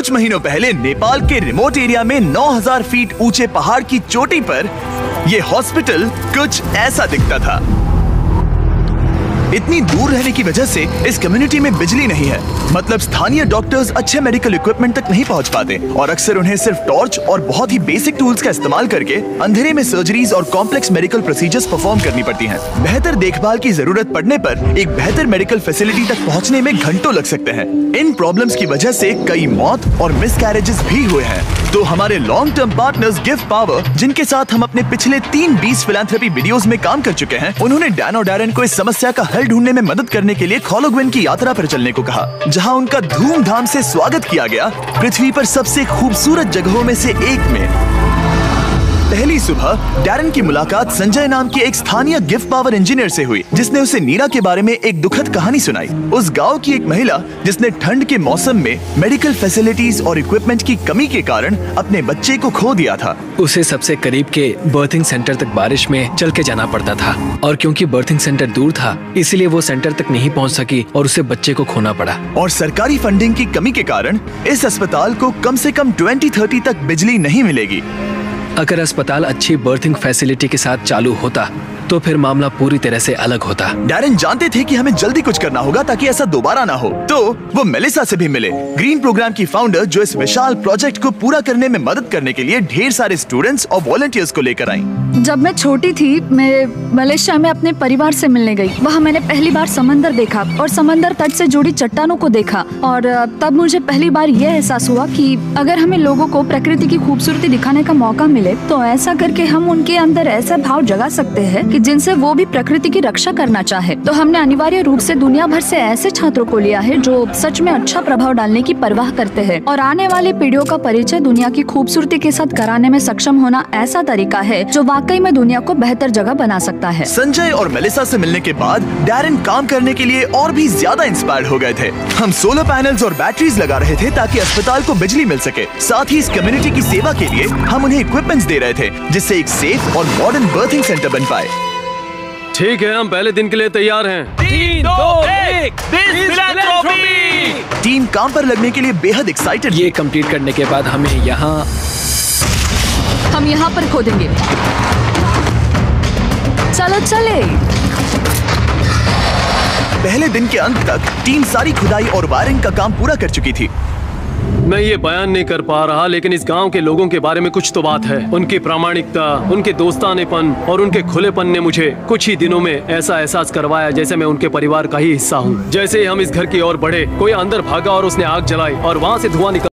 कुछ महीनों पहले नेपाल के रिमोट एरिया में 9000 फीट ऊंचे पहाड़ की चोटी पर ये हॉस्पिटल कुछ ऐसा दिखता था। इतनी दूर रहने की वजह से इस कम्युनिटी में बिजली नहीं है, मतलब स्थानीय डॉक्टर्स अच्छे मेडिकल इक्विपमेंट तक नहीं पहुंच पाते और अक्सर उन्हें सिर्फ टॉर्च और बहुत ही बेसिक टूल्स का इस्तेमाल करके अंधेरे में सर्जरीज और कॉम्प्लेक्स मेडिकल प्रोसीजर्स परफॉर्म करनी पड़ती हैं। बेहतर देखभाल की जरूरत पड़ने पर एक बेहतर मेडिकल फैसिलिटी तक पहुँचने में घंटों लग सकते हैं। इन प्रॉब्लम्स की वजह से कई मौत और मिसकैरेजेस भी हुए हैं। तो हमारे long term partners give power, जिनके साथ हम अपने पिछले 3 फिलैंथ्रोपी वीडियोस में काम कर चुके हैं, उन्होंने डैन और डैरेन को इस समस्या का हल ढूंढने में मदद करने के लिए खोलोग्विन की यात्रा पर चलने को कहा, जहां उनका धूमधाम से स्वागत किया गया पृथ्वी पर सबसे खूबसूरत जगहों में से एक में। पहली सुबह डैरेन की मुलाकात संजय नाम के एक स्थानीय गिव पावर इंजीनियर से हुई, जिसने उसे नीरा के बारे में एक दुखद कहानी सुनाई। उस गांव की एक महिला जिसने ठंड के मौसम में मेडिकल फैसिलिटीज और इक्विपमेंट की कमी के कारण अपने बच्चे को खो दिया था। उसे सबसे करीब के बर्थिंग सेंटर तक बारिश में चल के जाना पड़ता था और क्योंकि बर्थिंग सेंटर दूर था, इसलिए वो सेंटर तक नहीं पहुंच सकी और उसे बच्चे को खोना पड़ा। और सरकारी फंडिंग की कमी के कारण इस अस्पताल को कम से कम 2030 तक बिजली नहीं मिलेगी। अगर अस्पताल अच्छी बर्थिंग फैसिलिटी के साथ चालू होता तो फिर मामला पूरी तरह से अलग होता। डैरेन जानते थे कि हमें जल्दी कुछ करना होगा ताकि ऐसा दोबारा ना हो, तो वो मेलिसा से भी मिले, ग्रीन प्रोग्राम की फाउंडर जो इस विशाल प्रोजेक्ट को पूरा करने में मदद करने के लिए ढेर सारे स्टूडेंट्स और वॉलंटियर्स को लेकर आई। जब मैं छोटी थी, मैं मलेशिया में अपने परिवार से मिलने गई। वहाँ मैंने पहली बार समंदर देखा और समंदर तट से जुड़ी चट्टानों को देखा और तब मुझे पहली बार यह एहसास हुआ कि अगर हमें लोगों को प्रकृति की खूबसूरती दिखाने का मौका मिले तो ऐसा करके हम उनके अंदर ऐसा भाव जगा सकते हैं कि जिनसे वो भी प्रकृति की रक्षा करना चाहे। तो हमने अनिवार्य रूप से दुनिया भर से ऐसे छात्रों को लिया है जो सच में अच्छा प्रभाव डालने की परवाह करते हैं और आने वाले पीढ़ियों का परिचय दुनिया की खूबसूरती के साथ कराने में सक्षम होना ऐसा तरीका है जो वाकई में दुनिया को बेहतर जगह बना सकता है। संजय और मेलिसा से मिलने के बाद डैरेन काम करने के लिए और भी ज्यादा इंस्पायर्ड हो गए थे। हम सोलर पैनल्स और बैटरीज लगा रहे थे ताकि अस्पताल को बिजली मिल सके। साथ ही इस कम्युनिटी की सेवा के लिए हम उन्हें इक्विपमेंट्स दे रहे थे जिससे एक सेफ और मॉडर्न बर्थिंग सेंटर बन पाए। ठीक है, हम पहले दिन के लिए तैयार हैं। 3, 2, 1 टीम काम पर लगने के लिए बेहद एक्साइटेड। ये कंप्लीट करने के बाद हम यहाँ पर खोदेंगे। चलो चले। पहले दिन के अंत तक टीम सारी खुदाई और वायरिंग का काम पूरा कर चुकी थी। मैं ये बयान नहीं कर पा रहा, लेकिन इस गांव के लोगों के बारे में कुछ तो बात है। उनकी प्रामाणिकता, उनके दोस्तानेपन और उनके खुलेपन ने मुझे कुछ ही दिनों में ऐसा एहसास करवाया जैसे मैं उनके परिवार का ही हिस्सा हूँ। जैसे ही हम इस घर की ओर बढ़े, कोई अंदर भागा और उसने आग जलाई और वहाँ से धुआं निकल